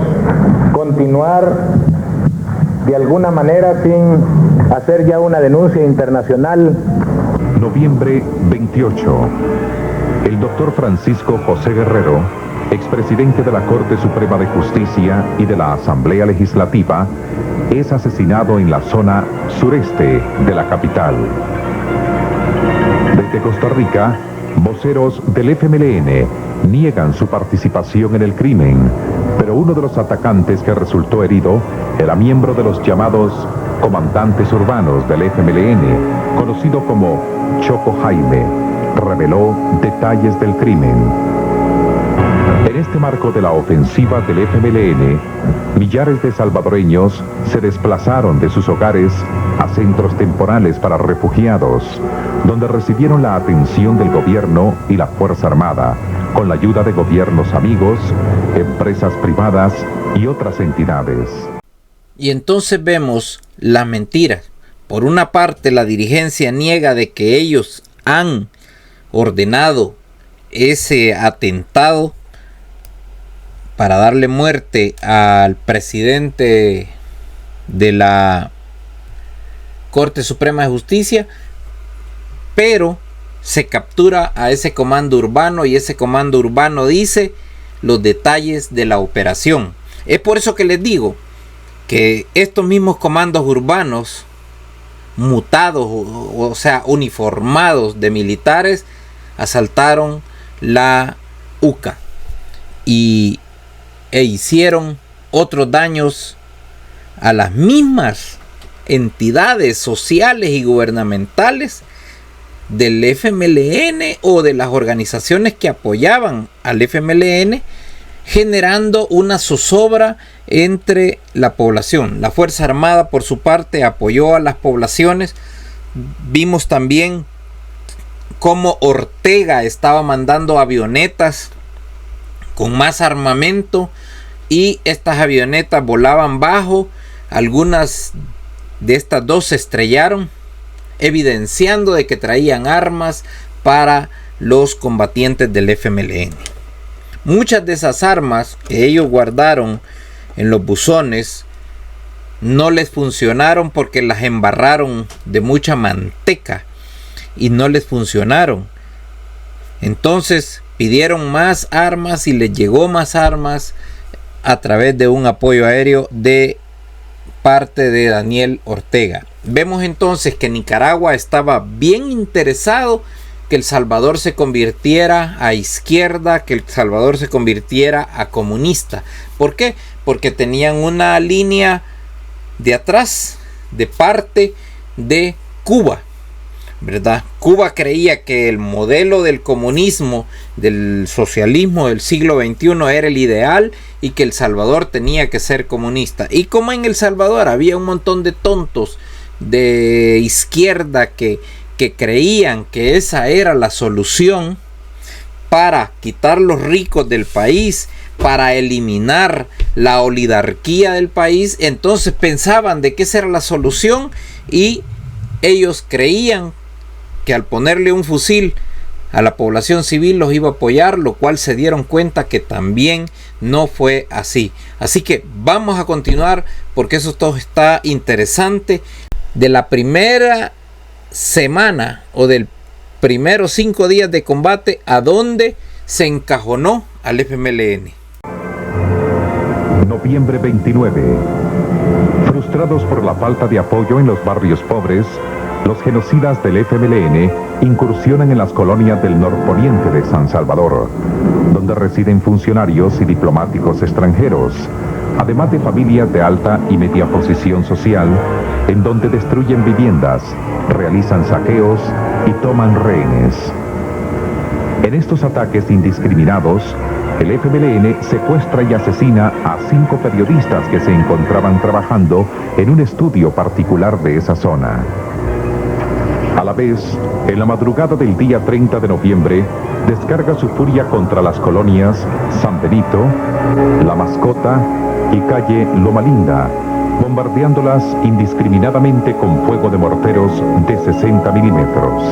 continuar de alguna manera sin hacer ya una denuncia internacional. Noviembre 28. El doctor Francisco José Guerrero, expresidente de la Corte Suprema de Justicia y de la Asamblea Legislativa, es asesinado en la zona sureste de la capital. Desde Costa Rica, voceros del FMLN niegan su participación en el crimen, pero uno de los atacantes que resultó herido era miembro de los llamados comandantes urbanos del FMLN, conocido como Choco Jaime, reveló detalles del crimen. En este marco de la ofensiva del FMLN, millares de salvadoreños se desplazaron de sus hogares a centros temporales para refugiados, donde recibieron la atención del gobierno y la Fuerza Armada, con la ayuda de gobiernos amigos, empresas privadas y otras entidades. Y entonces vemos la mentira. Por una parte, la dirigencia niega de que ellos han ordenado ese atentado para darle muerte al presidente de la Corte Suprema de Justicia, pero se captura a ese comando urbano y ese comando urbano dice los detalles de la operación. Es por eso que les digo que estos mismos comandos urbanos mutados, o sea, uniformados de militares, asaltaron la UCA e hicieron otros daños a las mismas entidades sociales y gubernamentales del FMLN o de las organizaciones que apoyaban al FMLN, generando una zozobra entre la población. La Fuerza Armada, por su parte, apoyó a las poblaciones. Vimos también cómo Ortega estaba mandando avionetas con más armamento y estas avionetas volaban bajo. Algunas de estas dos se estrellaron, evidenciando de que traían armas para los combatientes del FMLN. Muchas de esas armas que ellos guardaron en los buzones no les funcionaron porque las embarraron de mucha manteca y no les funcionaron. Entonces pidieron más armas y les llegó más armas a través de un apoyo aéreo de parte de Daniel Ortega. Vemos entonces que Nicaragua estaba bien interesado que El Salvador se convirtiera a izquierda, que El Salvador se convirtiera a comunista. ¿Por qué? Porque tenían una línea de atrás, de parte de Cuba, ¿verdad? Cuba creía que el modelo del comunismo, del socialismo del siglo XXI era el ideal y que El Salvador tenía que ser comunista. Y como en El Salvador había un montón de tontos de izquierda que creían que esa era la solución para quitar los ricos del país, para eliminar la oligarquía del país, entonces pensaban de que esa era la solución y ellos creían que al ponerle un fusil a la población civil los iba a apoyar, lo cual se dieron cuenta que también no fue así. Así que vamos a continuar porque eso todo está interesante. De la primera semana o del primeros 5 días de combate, a donde se encajonó al FMLN. Noviembre 29. Frustrados por la falta de apoyo en los barrios pobres, los genocidas del FMLN incursionan en las colonias del norponiente de San Salvador, donde residen funcionarios y diplomáticos extranjeros, además de familias de alta y media posición social, en donde destruyen viviendas, realizan saqueos y toman rehenes. En estos ataques indiscriminados, el FMLN secuestra y asesina a 5 periodistas que se encontraban trabajando en un estudio particular de esa zona. A la vez, en la madrugada del día 30 de noviembre, descarga su furia contra las colonias San Benito, La Mascota y calle Loma Linda, bombardeándolas indiscriminadamente con fuego de morteros de 60 milímetros.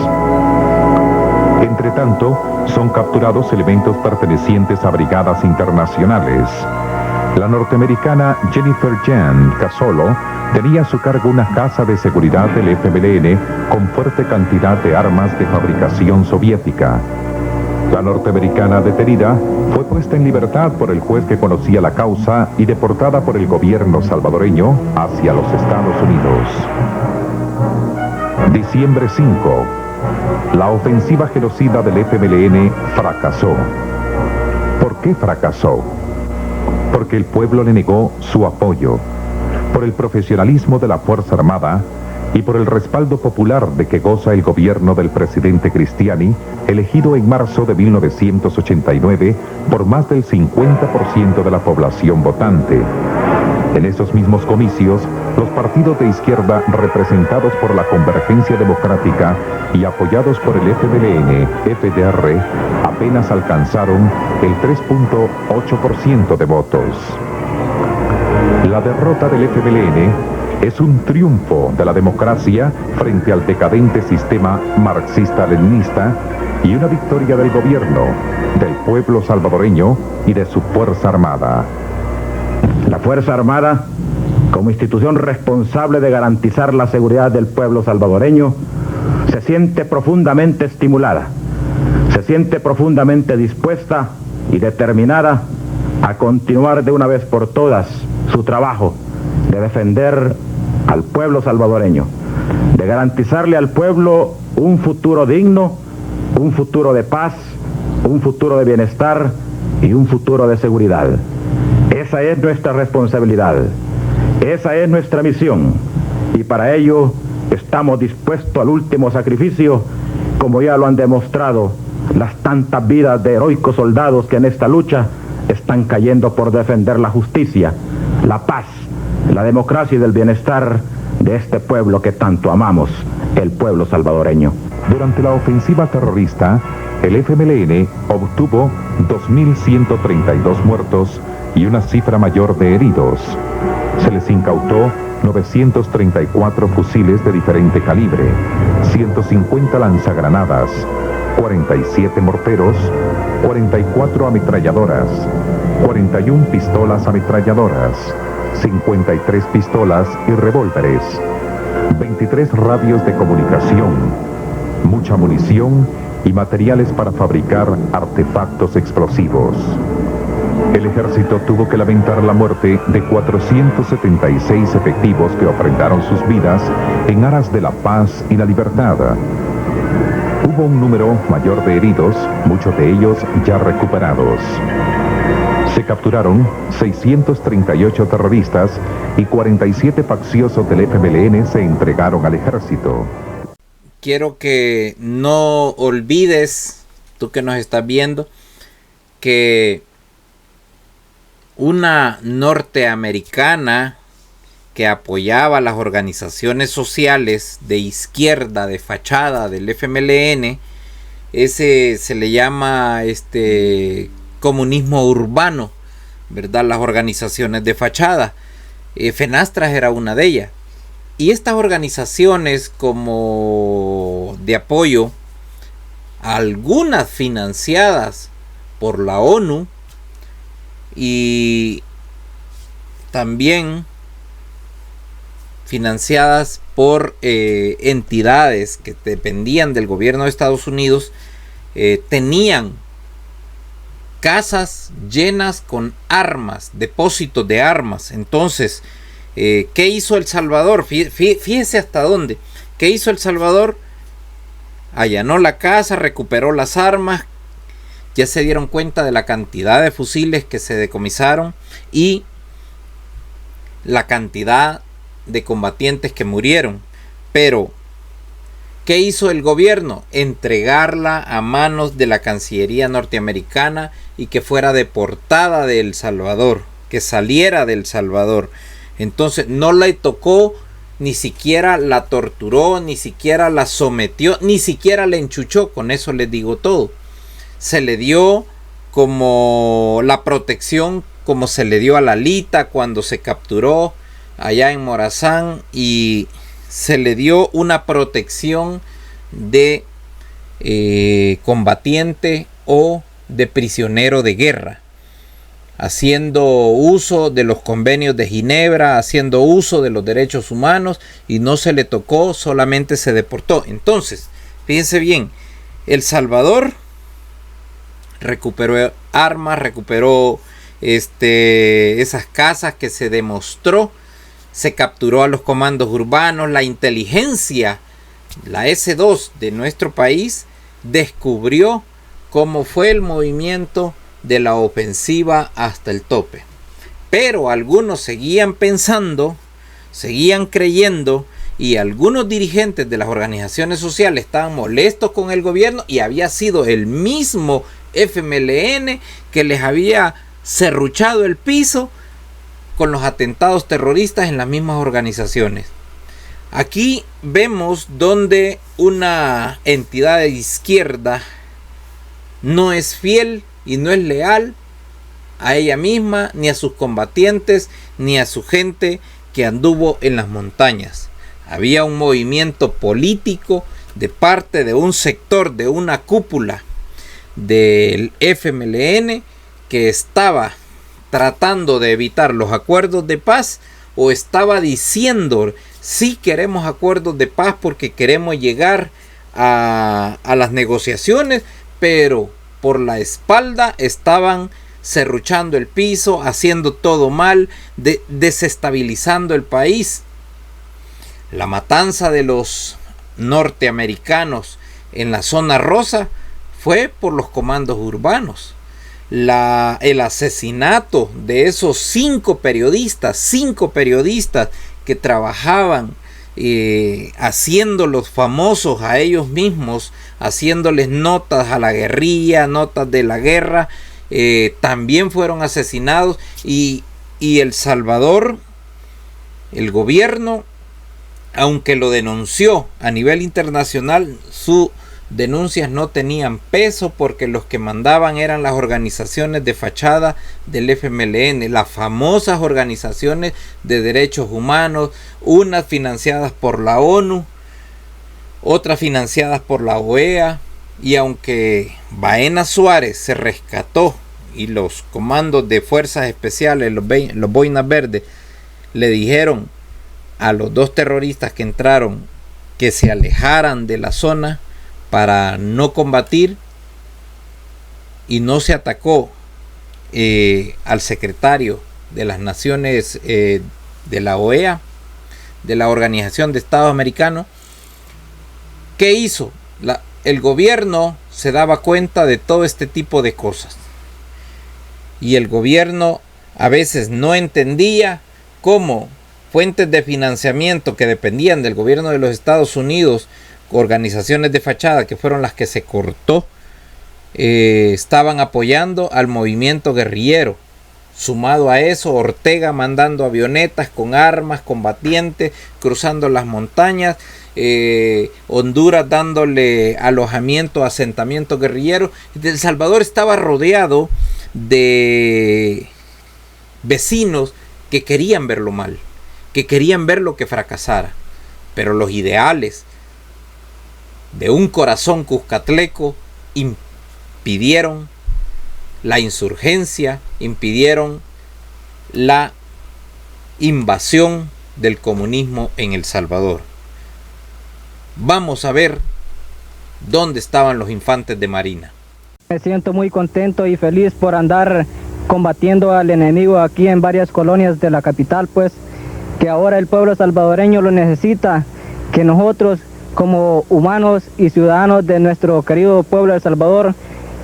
Entre tanto, son capturados elementos pertenecientes a brigadas internacionales. La norteamericana Jennifer Jan Casolo tenía a su cargo una casa de seguridad del FMLN con fuerte cantidad de armas de fabricación soviética. La norteamericana detenida fue puesta en libertad por el juez que conocía la causa y deportada por el gobierno salvadoreño hacia los Estados Unidos. Diciembre 5. La ofensiva genocida del FMLN fracasó. ¿Por qué fracasó? Porque el pueblo le negó su apoyo, por el profesionalismo de la Fuerza Armada y por el respaldo popular de que goza el gobierno del presidente Cristiani, elegido en marzo de 1989 por más del 50% de la población votante. En esos mismos comicios, los partidos de izquierda representados por la Convergencia Democrática y apoyados por el FMLN, FDR, apenas alcanzaron el 3.8% de votos. La derrota del FMLN es un triunfo de la democracia frente al decadente sistema marxista-leninista y una victoria del gobierno, del pueblo salvadoreño y de su Fuerza Armada. La Fuerza Armada, como institución responsable de garantizar la seguridad del pueblo salvadoreño, se siente profundamente estimulada, se siente profundamente dispuesta y determinada a continuar de una vez por todas su trabajo de defender al pueblo salvadoreño, de garantizarle al pueblo un futuro digno, un futuro de paz, un futuro de bienestar y un futuro de seguridad. Esa es nuestra responsabilidad, esa es nuestra misión, y para ello estamos dispuestos al último sacrificio, como ya lo han demostrado las tantas vidas de heroicos soldados que en esta lucha están cayendo por defender la justicia, la paz, la democracia y el bienestar de este pueblo que tanto amamos, el pueblo salvadoreño. Durante la ofensiva terrorista, el FMLN obtuvo 2.132 muertos y una cifra mayor de heridos. Se les incautó 934 fusiles de diferente calibre, 150 lanzagranadas, 47 morteros, 44 ametralladoras, 41 pistolas ametralladoras, 53 pistolas y revólveres, 23 radios de comunicación, mucha munición y materiales para fabricar artefactos explosivos. El ejército tuvo que lamentar la muerte de 476 efectivos que ofrendaron sus vidas en aras de la paz y la libertad. Hubo un número mayor de heridos, muchos de ellos ya recuperados. Se capturaron 638 terroristas y 47 facciosos del FMLN se entregaron al ejército. Quiero que no olvides, tú que nos estás viendo, que una norteamericana que apoyaba las organizaciones sociales de izquierda, de fachada del FMLN, ese se le llama comunismo urbano, ¿verdad? Las organizaciones de fachada. FENASTRAS era una de ellas. Y estas organizaciones como de apoyo, algunas financiadas por la ONU y también financiadas por entidades que dependían del gobierno de Estados Unidos, tenían casas llenas con armas, depósitos de armas. Entonces, ¿qué hizo El Salvador? Fíjese hasta dónde. ¿Qué hizo El Salvador? Allanó la casa, recuperó las armas, ya se dieron cuenta de la cantidad de fusiles que se decomisaron y la cantidad de combatientes que murieron. Pero, ¿qué hizo el gobierno? Entregarla a manos de la Cancillería norteamericana y que fuera deportada de El Salvador, que saliera de El Salvador. Entonces no le tocó, ni siquiera la torturó, ni siquiera la sometió, ni siquiera la enchuchó. Con eso les digo todo. Se le dio como la protección como se le dio a Lalita cuando se capturó allá en Morazán, y se le dio una protección de combatiente o de prisionero de guerra. haciendo uso de los convenios de Ginebra, haciendo uso de los derechos humanos, y no se le tocó, solamente se deportó. Entonces, fíjense bien, El Salvador recuperó armas, recuperó esas casas que se demostró, se capturó a los comandos urbanos, la inteligencia, la S2 de nuestro país descubrió cómo fue el movimiento de la ofensiva hasta el tope. Pero algunos seguían pensando, seguían creyendo, y algunos dirigentes de las organizaciones sociales estaban molestos con el gobierno, y había sido el mismo FMLN que les había serruchado el piso con los atentados terroristas en las mismas organizaciones. Aquí vemos donde una entidad de izquierda no es fiel y no es leal a ella misma, ni a sus combatientes, ni a su gente que anduvo en las montañas. Había un movimiento político de parte de un sector, de una cúpula del FMLN, que estaba tratando de evitar los acuerdos de paz, o estaba diciendo: sí queremos acuerdos de paz porque queremos llegar a las negociaciones, pero por la espalda estaban serruchando el piso, haciendo todo mal, desestabilizando el país. La matanza de los norteamericanos en la zona rosa fue por los comandos urbanos. El asesinato de esos 5 periodistas que trabajaban haciéndolos famosos a ellos mismos, haciéndoles notas a la guerrilla, notas de la guerra, también fueron asesinados. Y El Salvador, el gobierno, aunque lo denunció a nivel internacional, sus denuncias no tenían peso, porque los que mandaban eran las organizaciones de fachada del FMLN, las famosas organizaciones de derechos humanos, unas financiadas por la ONU, otras financiadas por la OEA. Y aunque Baena Suárez se rescató y los comandos de fuerzas especiales, los boinas verdes, le dijeron a los 2 terroristas que entraron que se alejaran de la zona para no combatir, y no se atacó al secretario de las Naciones de la OEA, de la Organización de Estados Americanos. ¿Qué hizo? El gobierno se daba cuenta de todo este tipo de cosas, y el gobierno a veces no entendía cómo fuentes de financiamiento que dependían del gobierno de los Estados Unidos, organizaciones de fachada que fueron las que se cortó, estaban apoyando al movimiento guerrillero. Sumado a eso, Ortega mandando avionetas con armas, combatientes, cruzando las montañas, Honduras dándole alojamiento a asentamientos guerrilleros. El Salvador estaba rodeado de vecinos que querían verlo mal, que querían verlo que fracasara, pero los ideales de un corazón cuscatleco impidieron la insurgencia, impidieron la invasión del comunismo en El Salvador. Vamos a ver dónde estaban los infantes de Marina. Me siento muy contento y feliz por andar combatiendo al enemigo aquí en varias colonias de la capital, pues que ahora el pueblo salvadoreño lo necesita, que nosotros como humanos y ciudadanos de nuestro querido pueblo de El Salvador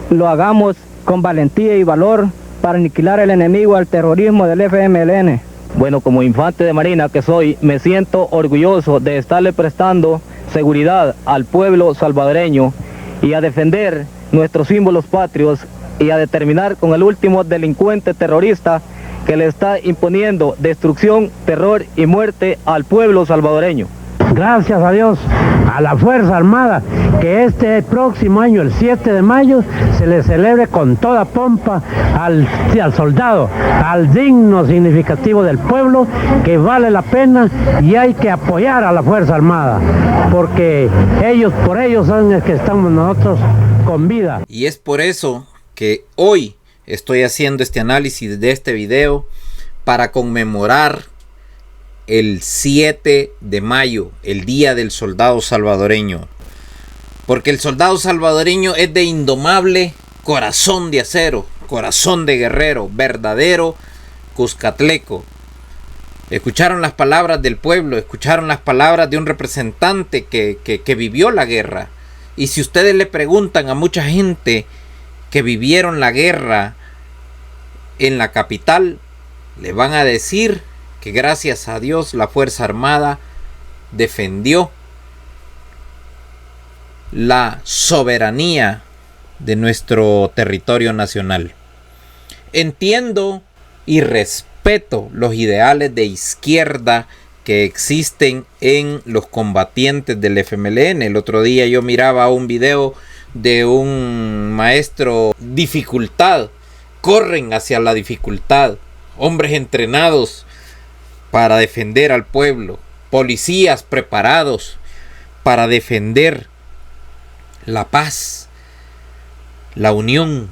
lo hagamos con valentía y valor para aniquilar al enemigo, al terrorismo del FMLN. Bueno, como infante de Marina que soy, me siento orgulloso de estarle prestando seguridad al pueblo salvadoreño y a defender nuestros símbolos patrios y a determinar con el último delincuente terrorista que le está imponiendo destrucción, terror y muerte al pueblo salvadoreño. Gracias a Dios, a la Fuerza Armada, que este próximo año, el 7 de mayo, se le celebre con toda pompa al soldado, al digno significativo del pueblo, que vale la pena y hay que apoyar a la Fuerza Armada, porque por ellos son los que estamos nosotros con vida. Y es por eso que hoy estoy haciendo este análisis de este video para conmemorar el 7 de mayo, el Día del Soldado Salvadoreño. Porque el soldado salvadoreño es de indomable corazón de acero, corazón de guerrero, verdadero cuscatleco. Escucharon las palabras del pueblo, escucharon las palabras de un representante que vivió la guerra. Y si ustedes le preguntan a mucha gente que vivieron la guerra en la capital, le van a decir que gracias a Dios la Fuerza Armada defendió la soberanía de nuestro territorio nacional. Entiendo y respeto los ideales de izquierda que existen en los combatientes del FMLN. El otro día yo miraba un video de un maestro: dificultad, corren hacia la dificultad, hombres entrenados para defender al pueblo, policías preparados para defender la paz, la unión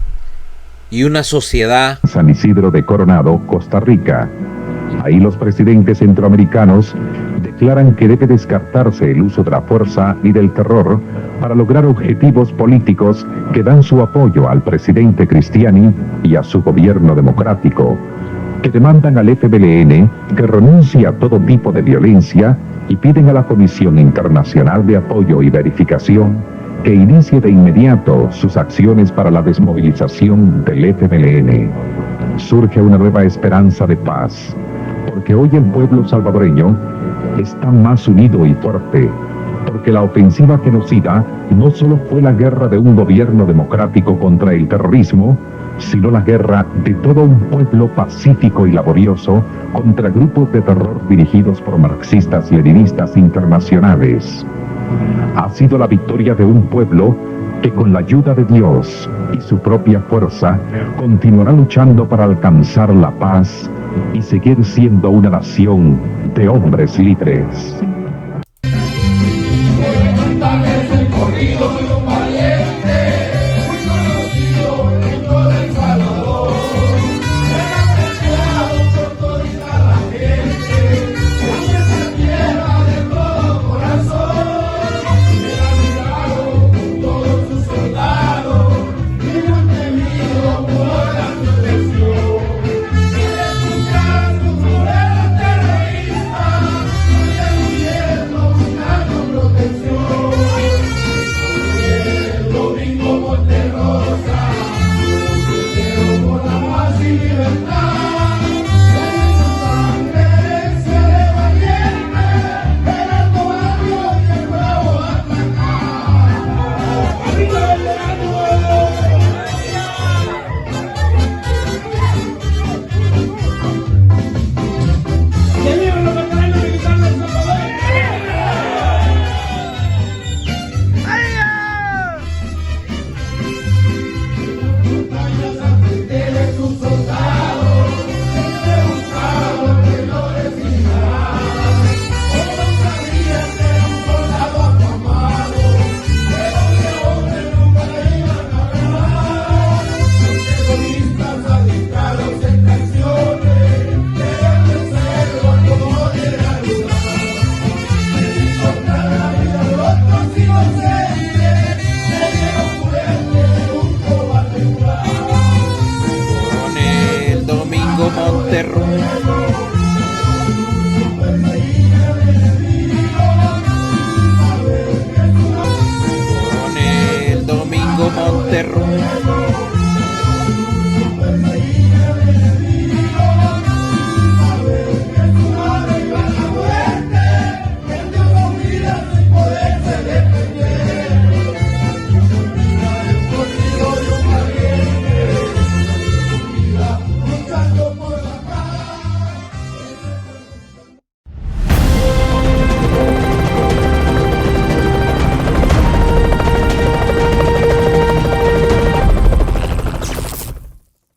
y una sociedad. San Isidro de Coronado, Costa Rica. Ahí los presidentes centroamericanos declaran que debe descartarse el uso de la fuerza y del terror para lograr objetivos políticos que dan su apoyo al presidente Cristiani y a su gobierno democrático, que demandan al FMLN que renuncie a todo tipo de violencia y piden a la Comisión Internacional de Apoyo y Verificación que inicie de inmediato sus acciones para la desmovilización del FMLN. Surge una nueva esperanza de paz, porque hoy el pueblo salvadoreño está más unido y fuerte, porque la ofensiva genocida no solo fue la guerra de un gobierno democrático contra el terrorismo, sino la guerra de todo un pueblo pacífico y laborioso contra grupos de terror dirigidos por marxistas-leninistas internacionales. Ha sido la victoria de un pueblo que con la ayuda de Dios y su propia fuerza continuará luchando para alcanzar la paz y seguir siendo una nación de hombres libres.